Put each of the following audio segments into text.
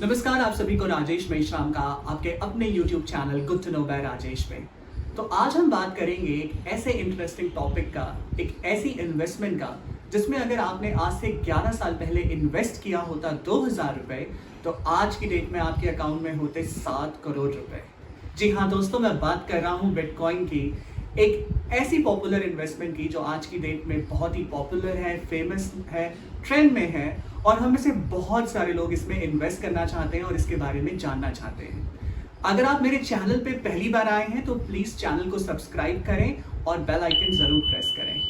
नमस्कार, आप सभी को राजेश मेश्राम का आपके अपने YouTube channel good to know by Rajesh में। तो आज हम बात करेंगे एक ऐसे इंटरेस्टिंग टॉपिक का, एक ऐसी इन्वेस्टमेंट का जिसमें अगर आपने आज से 11 साल पहले इन्वेस्ट किया होता 2000 रुपये, तो आज की डेट में आपके अकाउंट में होते 7 करोड़ रुपए। जी हाँ दोस्तों, मैं बात कर रहा हूँ बिटकॉइन की, एक ऐसी पॉपुलर इन्वेस्टमेंट की जो आज की डेट में बहुत ही पॉपुलर है, फेमस है, ट्रेंड में है और हम में से बहुत सारे लोग इसमें इन्वेस्ट करना चाहते हैं और इसके बारे में जानना चाहते हैं। अगर आप मेरे चैनल पे पहली बार आए हैं तो प्लीज़ चैनल को सब्सक्राइब करें और बेल आइकन ज़रूर प्रेस करें।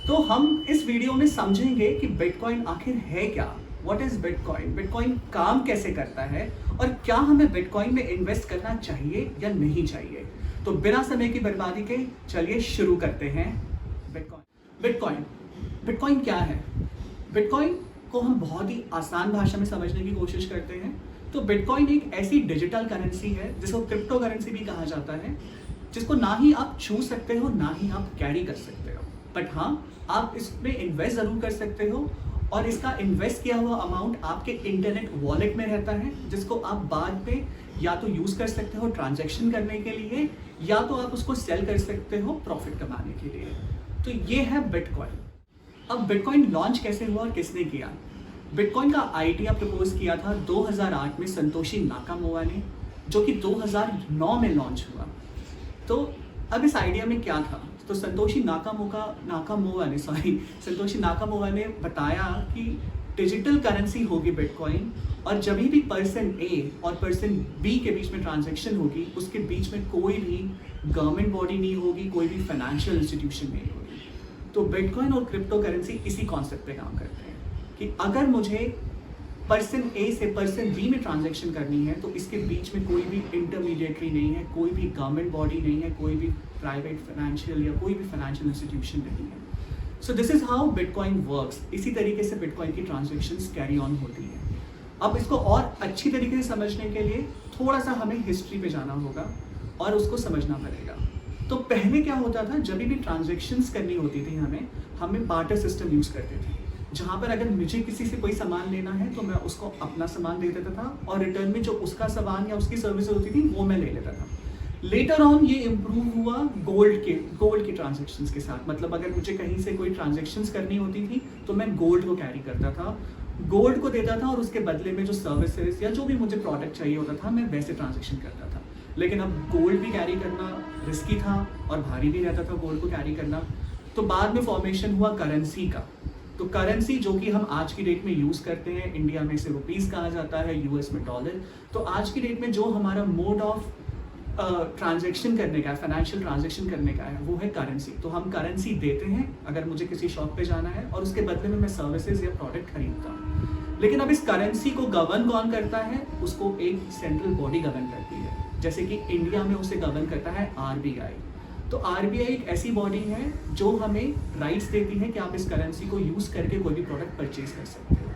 तो हम इस वीडियो में समझेंगे कि बिटकॉइन आखिर है क्या, व्हाट इज़ बिटकॉइन, बिटकॉइन काम कैसे करता है और क्या हमें बिटकॉइन में इन्वेस्ट करना चाहिए या नहीं चाहिए। तो बिना समय की बर्बादी के चलिए शुरू करते हैं। बिटकॉइन क्या है? बिटकॉइन को हम बहुत ही आसान भाषा में समझने की कोशिश करते हैं। तो बिटकॉइन एक ऐसी डिजिटल करेंसी है जिसको क्रिप्टो करेंसी भी कहा जाता है, जिसको ना ही आप छू सकते हो ना ही आप कैरी कर सकते हो, बट हाँ, आप इसमें इन्वेस्ट ज़रूर कर सकते हो और इसका इन्वेस्ट किया हुआ अमाउंट आपके इंटरनेट वॉलेट में रहता है, जिसको आप बाद में या तो यूज़ कर सकते हो ट्रांजैक्शन करने के लिए या तो आप उसको सेल कर सकते हो प्रॉफिट कमाने के लिए। तो ये है बिटकॉइन। अब बिटकॉइन लॉन्च कैसे हुआ और किसने किया? बिटकॉइन का आइडिया प्रपोज किया था 2008 में संतोशी नाकामोवा ने, जो कि 2009 में लॉन्च हुआ। तो अब इस आइडिया में क्या था? तो संतोशी नाकामोवा ने बताया कि डिजिटल करेंसी होगी बिटकॉइन और जब भी पर्सन ए और पर्सन बी के बीच में ट्रांजैक्शन होगी, उसके बीच में कोई भी गवर्नमेंट बॉडी नहीं होगी, कोई भी फाइनेंशियल इंस्टीट्यूशन नहीं होगी। तो बिटकॉइन और क्रिप्टो करेंसी इसी कॉन्सेप्ट पे काम करते हैं कि अगर मुझे पर्सन ए से पर्सन बी में ट्रांजैक्शन करनी है तो इसके बीच में कोई भी इंटरमीडिएटरी नहीं है, कोई भी गवर्नमेंट बॉडी नहीं है, कोई भी प्राइवेट फाइनेंशियल या कोई भी फाइनेंशियल इंस्टीट्यूशन नहीं है। So this is how bitcoin works. इसी तरीके से बिटकॉइन की ट्रांजैक्शंस कैरी ऑन होती है। अब इसको और अच्छी तरीके से समझने के लिए थोड़ा सा हमें हिस्ट्री पे जाना होगा और उसको समझना पड़ेगा। तो पहले क्या होता था, जब भी ट्रांजैक्शंस करनी होती थी हमें बार्टर सिस्टम यूज़ करते थे, जहाँ पर अगर मुझे किसी से कोई सामान लेना है तो मैं उसको अपना सामान दे देता था और रिटर्न में जो उसका सामान या उसकी सर्विस होती थी वो मैं ले लेता था। लेटर ऑन ये इम्प्रूव हुआ गोल्ड की ट्रांजैक्शंस के साथ। मतलब अगर मुझे कहीं से कोई ट्रांजैक्शंस करनी होती थी तो मैं गोल्ड को कैरी करता था, गोल्ड को देता था और उसके बदले में जो सर्विसेज या जो भी मुझे प्रोडक्ट चाहिए होता था मैं वैसे ट्रांजैक्शन करता था। लेकिन अब गोल्ड भी कैरी करना रिस्की था और भारी भी रहता था गोल्ड को कैरी करना। तो बाद में फॉर्मेशन हुआ करेंसी का। तो करेंसी जो कि हम आज की डेट में यूज़ करते हैं, इंडिया में इसे रुपीज़ कहा जाता है, यूएस में डॉलर। तो आज की डेट में जो हमारा मोड ऑफ ट्रांजैक्शन करने का है, फाइनेंशियल ट्रांजैक्शन करने का है, वो है करेंसी। तो हम करेंसी देते हैं अगर मुझे किसी शॉप पे जाना है और उसके बदले में मैं सर्विसेज या प्रोडक्ट खरीदता हूँ। लेकिन अब इस करेंसी को गवर्न कौन करता है? उसको एक सेंट्रल बॉडी गवर्न करती है। जैसे कि इंडिया में उसे गवर्न करता है आरबीआई। तो आरबीआई एक ऐसी बॉडी है जो हमें राइट्स देती है कि आप इस करेंसी को यूज़ करके कोई भी प्रोडक्ट परचेज कर सकते हो।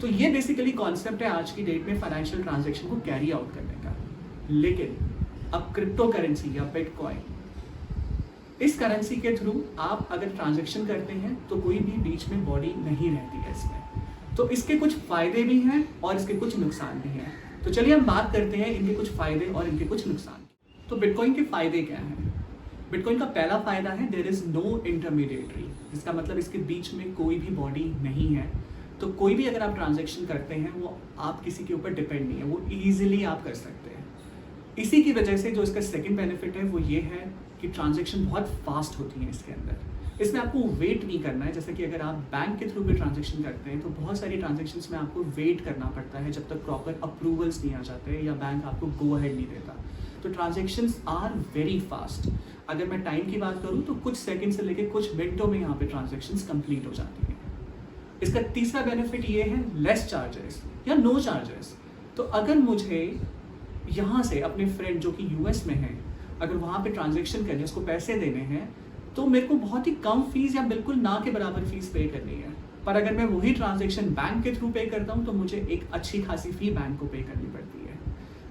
तो ये बेसिकली कॉन्सेप्ट है आज की डेट में फाइनेंशियल ट्रांजैक्शन को कैरी आउट करने का। लेकिन अब क्रिप्टो करेंसी या बिटकॉइन, इस करेंसी के थ्रू आप अगर ट्रांजैक्शन करते हैं तो कोई भी बीच में बॉडी नहीं रहती है इसमें। तो इसके कुछ फ़ायदे भी हैं और इसके कुछ नुकसान भी हैं। तो चलिए हम बात करते हैं इनके कुछ फ़ायदे और इनके कुछ नुकसान। तो बिटकॉइन के फ़ायदे क्या हैं? बिटकॉइन का पहला फ़ायदा है देयर इज़ नो इंटरमीडिएटरी। इसका मतलब इसके बीच में कोई भी बॉडी नहीं है। तो कोई भी अगर आप ट्रांजैक्शन करते हैं वो आप किसी के ऊपर डिपेंड नहीं है, वो ईजिली आप कर सकते हैं। इसी की वजह से जो इसका सेकंड बेनिफिट है वो ये है कि ट्रांजैक्शन बहुत फास्ट होती है इसके अंदर। इसमें आपको वेट नहीं करना है। जैसे कि अगर आप बैंक के थ्रू भी ट्रांजैक्शन करते हैं तो बहुत सारी ट्रांजैक्शंस में आपको वेट करना पड़ता है जब तक प्रॉपर अप्रूवल्स नहीं आ जाते या बैंक आपको गो अहेड नहीं देता। तो ट्रांजैक्शंस आर वेरी फास्ट। अगर मैं टाइम की बात करूँ तो कुछ सेकंड से लेकर कुछ मिनटों में यहाँ पे ट्रांजैक्शंस कंप्लीट हो जाती हैं। इसका तीसरा बेनिफिट ये है लेस चार्जेस या नो चार्जेस। तो अगर मुझे यहाँ से अपने फ्रेंड जो कि यूएस में है, अगर वहाँ पे ट्रांजैक्शन करनी है, उसको पैसे देने हैं, तो मेरे को बहुत ही कम फीस या बिल्कुल ना के बराबर फीस पे करनी है। पर अगर मैं वही ट्रांजैक्शन बैंक के थ्रू पे करता हूँ तो मुझे एक अच्छी खासी फी बैंक को पे करनी पड़ती है।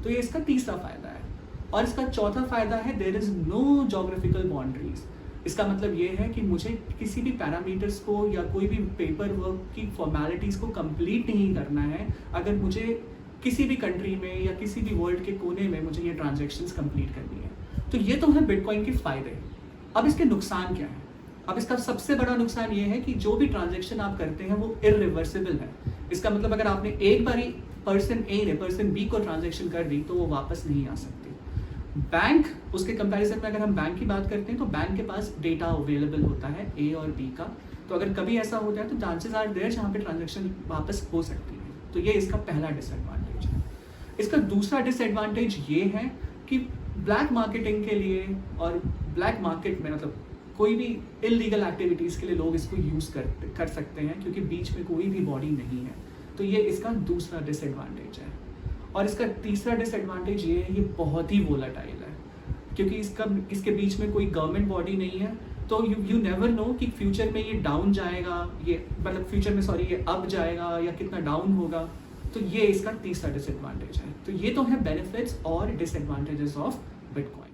तो ये इसका तीसरा फ़ायदा है। और इसका चौथा फ़ायदा है there is no geographical boundaries. इसका मतलब ये है कि मुझे किसी भी पैरामीटर्स को या कोई भी पेपर वर्क की फॉर्मेलिटीज़ को कंप्लीट नहीं करना है अगर मुझे किसी भी कंट्री में या किसी भी वर्ल्ड के कोने में मुझे ये ट्रांजैक्शंस कंप्लीट करनी है। तो ये तो है बिटकॉइन के फ़ायदे। अब इसके नुकसान क्या है? अब इसका सबसे बड़ा नुकसान ये है कि जो भी ट्रांजैक्शन आप करते हैं वो इरिवर्सिबल है। इसका मतलब अगर आपने एक बारी पर्सन ए ने पर्सन बी को ट्रांजैक्शन कर दी तो वो वापस नहीं आ सकती। बैंक, उसके कंपैरिजन में अगर हम बैंक की बात करते हैं तो बैंक के पास डेटा अवेलेबल होता है ए और बी का, तो अगर कभी ऐसा होता है तो चांसेस आर देयर जहाँ पे ट्रांजैक्शन वापस हो सकती है। तो ये इसका पहला डिसएडवांटेज है। इसका दूसरा डिसएडवांटेज ये है कि ब्लैक मार्केटिंग के लिए और ब्लैक मार्केट में मतलब कोई भी इलीगल एक्टिविटीज़ के लिए लोग इसको यूज़ कर सकते हैं क्योंकि बीच में कोई भी बॉडी नहीं है। तो ये इसका दूसरा डिसएडवांटेज है। और इसका तीसरा डिसएडवांटेज ये है, ये बहुत ही वोलाटाइल है क्योंकि इसके बीच में कोई गवर्नमेंट बॉडी नहीं है। तो यू नेवर नो कि फ्यूचर में ये डाउन जाएगा, ये मतलब फ्यूचर में ये अप जाएगा या कितना डाउन होगा। तो ये इसका तीसरा डिसएडवांटेज है। तो ये तो है बेनिफिट्स और डिसएडवांटेजेस ऑफ बिटकॉइन।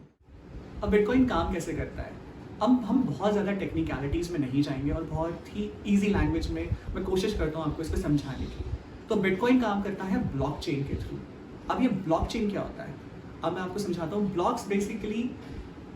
अब बिटकॉइन काम कैसे करता है? अब हम बहुत ज़्यादा टेक्निकलिटीज़ में नहीं जाएंगे और बहुत ही ईजी लैंग्वेज में मैं कोशिश करता हूँ आपको इसको समझाने की। तो बिटकॉइन काम करता है ब्लॉकचेन के थ्रू। अब ये ब्लॉकचेन क्या होता है? अब मैं आपको समझाता हूँ। ब्लॉक्स बेसिकली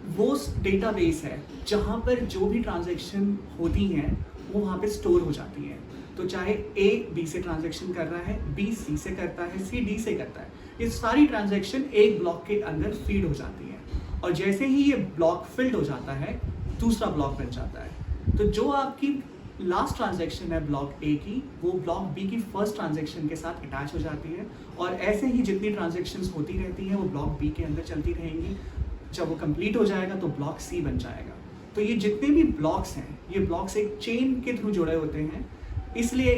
वो डेटाबेस है जहाँ पर जो भी ट्रांजैक्शन होती हैं वो वहाँ पे स्टोर हो जाती हैं। तो चाहे ए बी से ट्रांजैक्शन कर रहा है, बी सी से करता है, सी डी से करता है, ये सारी ट्रांजैक्शन एक ब्लॉक के अंदर फीड हो जाती है। और जैसे ही ये ब्लॉक फिल्ड हो जाता है दूसरा ब्लॉक बन जाता है। तो जो आपकी लास्ट ट्रांजैक्शन है ब्लॉक ए की, वो ब्लॉक बी की फर्स्ट ट्रांजैक्शन के साथ अटैच हो जाती है और ऐसे ही जितनी ट्रांजैक्शंस होती रहती हैं वो ब्लॉक बी के अंदर चलती रहेंगी। जब वो कंप्लीट हो जाएगा तो ब्लॉक सी बन जाएगा। तो ये जितने भी ब्लॉक्स हैं, ये ब्लॉक्स एक चेन के थ्रू जुड़े होते हैं, इसलिए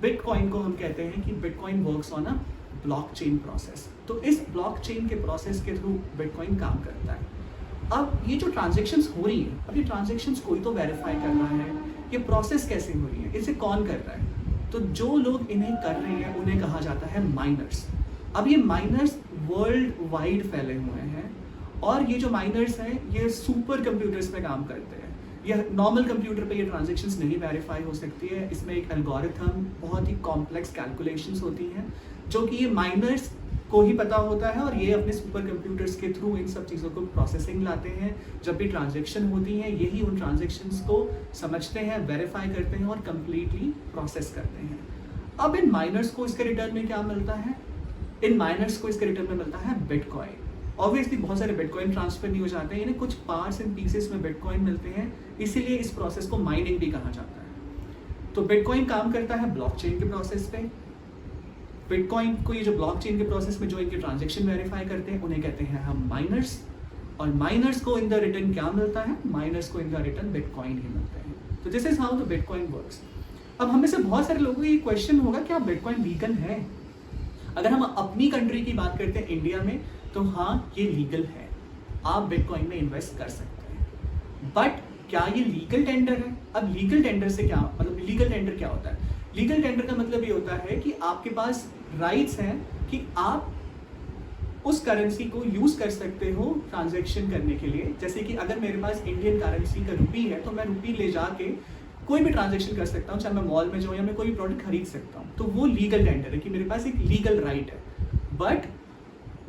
बिटकॉइन को हम कहते हैं कि bitcoin works on a blockchain process. तो इस ब्लॉकचेन के प्रोसेस के थ्रू बिटकॉइन काम करता है। अब ये जो ट्रांजैक्शंस हो रही हैं, अब ये ट्रांजैक्शंस कोई तो वेरीफाई कर रहा है, ये प्रोसेस कैसे हो रही है, इसे कौन कर रहा है? तो जो लोग इन्हें कर रहे हैं उन्हें कहा जाता है माइनर्स। अब ये माइनर्स वर्ल्ड वाइड फैले हुए हैं और ये जो माइनर्स हैं ये सुपर कंप्यूटर्स पे काम करते हैं। ये नॉर्मल कंप्यूटर पे ये ट्रांजैक्शंस नहीं वेरीफाई हो सकती है। इसमें एक एल्गोरिथम, बहुत ही कॉम्प्लेक्स कैलकुलेशंस होती हैं जो कि ये माइनर्स को ही पता होता है और ये अपने सुपर कंप्यूटर्स के थ्रू इन सब चीज़ों को प्रोसेसिंग लाते हैं। जब भी ट्रांजैक्शन होती हैं यही उन ट्रांजैक्शंस को समझते हैं, वेरीफाई करते हैं और कंप्लीटली प्रोसेस करते हैं। अब इन माइनर्स को इसके रिटर्न में क्या मिलता है? इन माइनर्स को इसके रिटर्न में मिलता है बिटकॉइन। ऑब्वियसली बहुत सारे बिटकॉइन ट्रांसफर नहीं हो जाते हैं, इन्हें कुछ पार्ट्स एंड पीसेस में बिटकॉइन मिलते हैं, इसीलिए इस प्रोसेस को माइनिंग भी कहा जाता है। तो बिटकॉइन काम करता है ब्लॉकचेन के प्रोसेस पे। बिटकॉइन को ये जो ब्लॉकचेन के प्रोसेस में जो इनके ट्रांजैक्शन वेरीफाई करते हैं उन्हें कहते हैं हम माइनर्स। और माइनर्स को इन द रिटर्न क्या मिलता है? माइनर्स को इन द रिटर्न बिटकॉइन ही मिलते हैं। तो this is how the bitcoin works. अब हम में से बहुत सारे लोगों को ये क्वेश्चन होगा क्या बिटकॉइन लीगल है? अगर हम अपनी कंट्री की बात करते हैं इंडिया में, तो हाँ ये लीगल है, आप बिटकॉइन में इन्वेस्ट कर सकते हैं। बट क्या ये लीगल टेंडर है? अब लीगल टेंडर से क्या मतलब, लीगल टेंडर क्या होता है? लीगल टेंडर का मतलब ये होता है कि आपके पास राइट्स हैं कि आप उस करेंसी को यूज कर सकते हो ट्रांजैक्शन करने के लिए। जैसे कि अगर मेरे पास इंडियन करेंसी का रुपी है तो मैं रुपी ले जाके कोई भी ट्रांजैक्शन कर सकता हूँ, चाहे मैं मॉल में जाऊँ या मैं कोई भी प्रोडक्ट खरीद सकता हूँ। तो वो लीगल टेंडर है कि मेरे पास एक लीगल राइट है। But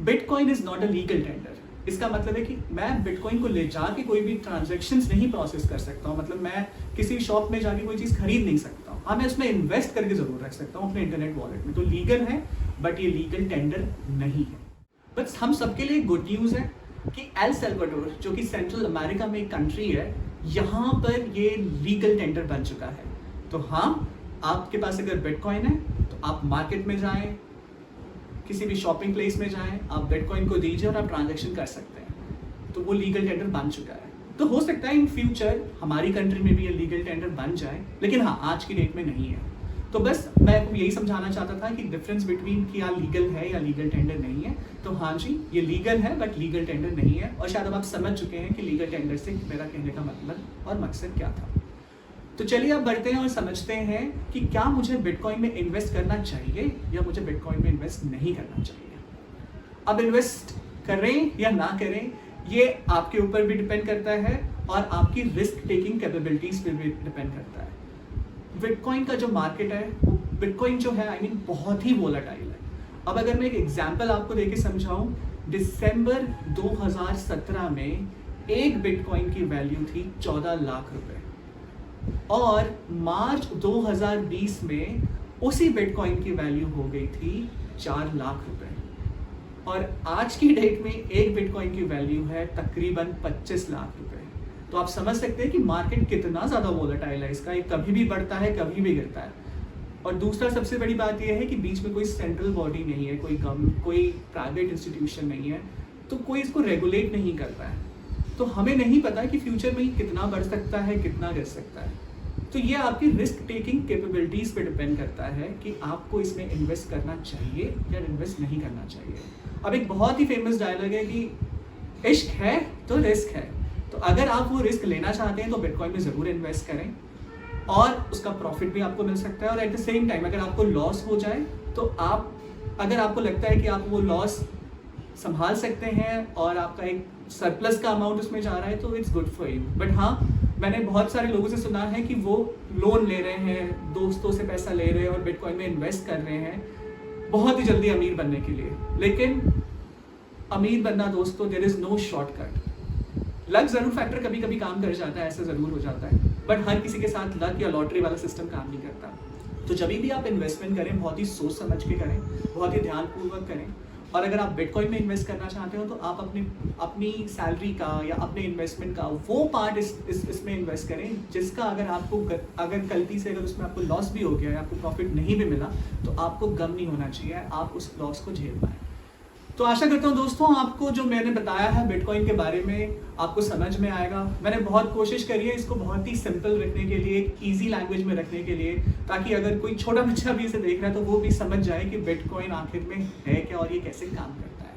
bitcoin is not a legal tender. इसका मतलब है कि मैं बिटकॉइन को ले जाके कोई भी ट्रांजैक्शंस नहीं प्रोसेस कर सकता हूँ। मतलब मैं किसी शॉप में जाके कोई चीज़ खरीद नहीं सकता हूँ। हाँ, मैं उसमें इन्वेस्ट करके जरूर रख सकता हूँ अपने इंटरनेट वॉलेट में। तो लीगल है बट ये लीगल टेंडर नहीं है। बस हम सबके लिए गुड न्यूज़ है कि एल सल्वाडोर, जो कि सेंट्रल अमेरिका में एक कंट्री है, यहाँ पर ये लीगल टेंडर बन चुका है। तो हाँ, आपके पास अगर बिटकॉइन है तो आप मार्केट में जाएं, किसी भी शॉपिंग प्लेस में जाएं, आप बिटकॉइन को दीजिए और आप ट्रांजैक्शन कर सकते हैं। तो वो लीगल टेंडर बन चुका है। तो हो सकता है इन फ्यूचर हमारी कंट्री में भी ये लीगल टेंडर बन जाए, लेकिन हाँ आज की डेट में नहीं है। तो बस मैं यही समझाना चाहता था कि डिफरेंस बिटवीन क्या लीगल है या लीगल टेंडर नहीं है। तो हाँ जी, ये लीगल है बट लीगल टेंडर नहीं है। और शायद अब आप समझ चुके हैं कि लीगल टेंडर से मेरा कहने का मतलब और मकसद क्या था। तो चलिए अब बढ़ते हैं और समझते हैं कि क्या मुझे बिटकॉइन में इन्वेस्ट करना चाहिए या मुझे बिटकॉइन में इन्वेस्ट नहीं करना चाहिए। अब इन्वेस्ट करें या ना करें ये आपके ऊपर भी डिपेंड करता है और आपकी रिस्क टेकिंग कैपेबिलिटीज पे भी डिपेंड करता है। बिटकॉइन का जो मार्केट है, वो बिटकॉइन जो है बहुत ही वोलाटाइल है। अब अगर मैं एक एग्जांपल आपको देके समझाऊं, दिसंबर 2017 में एक बिटकॉइन की वैल्यू थी 14 लाख रुपए और मार्च 2020 में उसी बिटकॉइन की वैल्यू हो गई थी 4 लाख रुपए और आज की डेट में एक बिटकॉइन की वैल्यू है तकरीबन 25 लाख रुपए। तो आप समझ सकते हैं कि मार्केट कितना ज़्यादा वोलेटाइल है इसका, ये कभी भी बढ़ता है कभी भी गिरता है। और दूसरा सबसे बड़ी बात यह है कि बीच में कोई सेंट्रल बॉडी नहीं है, कोई प्राइवेट इंस्टीट्यूशन नहीं है, तो कोई इसको रेगुलेट नहीं करता है। तो हमें नहीं पता कि फ्यूचर में कितना बढ़ सकता है, कितना गिर सकता है। तो ये आपकी रिस्क टेकिंग कैपेबिलिटीज पे डिपेंड करता है कि आपको इसमें इन्वेस्ट करना चाहिए या इन्वेस्ट नहीं करना चाहिए। अब एक बहुत ही फेमस डायलॉग है कि इश्क है तो रिस्क है। तो अगर आप वो रिस्क लेना चाहते हैं तो बिटकॉइन में ज़रूर इन्वेस्ट करें और उसका प्रॉफिट भी आपको मिल सकता है। और एट द सेम टाइम अगर आपको लॉस हो जाए तो अगर आपको लगता है कि आप वो लॉस संभाल सकते हैं और आपका एक सरप्लस का अमाउंट उसमें जा रहा है तो it's good for you. But हाँ, मैंने बहुत सारे लोगों से सुना है कि वो लोन ले रहे हैं, दोस्तों से पैसा ले रहे हैं और बिटकॉइन में इन्वेस्ट कर रहे हैं बहुत ही जल्दी अमीर बनने के लिए। लेकिन अमीर बनना दोस्तों, there is no shortcut. Luck जरूर फैक्टर कभी कभी काम कर जाता है, ऐसा ज़रूर हो जाता है, बट हर किसी के साथ लक या लॉटरी वाला सिस्टम काम नहीं करता। तो जब भी आप इन्वेस्टमेंट करें बहुत ही सोच समझ के करें, बहुत ही ध्यानपूर्वक करें। और अगर आप बिटकॉइन में इन्वेस्ट करना चाहते हो तो आप अपनी सैलरी का या अपने इन्वेस्टमेंट का वो पार्ट इसमें इन्वेस्ट करें जिसका अगर गलती से अगर उसमें आपको लॉस भी हो गया या आपको प्रॉफिट नहीं भी मिला तो आपको गम नहीं होना चाहिए, आप उस लॉस को झेल पाएं। तो आशा करता हूँ दोस्तों आपको जो मैंने बताया है बिटकॉइन के बारे में आपको समझ में आएगा। मैंने बहुत कोशिश करी है इसको बहुत ही सिंपल रखने के लिए, एक ईजी लैंग्वेज में रखने के लिए, ताकि अगर कोई छोटा बच्चा भी इसे देख रहा है तो वो भी समझ जाए कि बिटकॉइन आखिर में है क्या और ये कैसे काम करता है।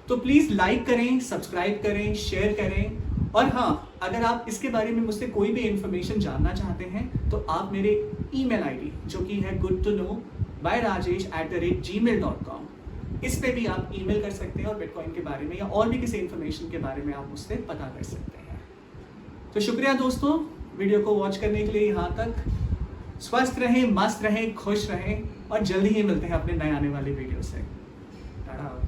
तो प्लीज़ लाइक करें, सब्सक्राइब करें, शेयर करें। और हाँ, अगर आप इसके बारे में मुझसे कोई भी इन्फॉर्मेशन जानना चाहते हैं तो आप मेरे ईमेल आईडी जो कि है goodtoknow@rajesh@gmail.com इस पे भी आप ईमेल कर सकते हैं और बिटकॉइन के बारे में या और भी किसी इन्फॉर्मेशन के बारे में आप मुझसे पता कर सकते हैं। तो शुक्रिया दोस्तों वीडियो को वॉच करने के लिए यहाँ तक। स्वस्थ रहें, मस्त रहें, खुश रहें और जल्दी ही मिलते हैं अपने नए आने वाले वीडियो से। टाटा।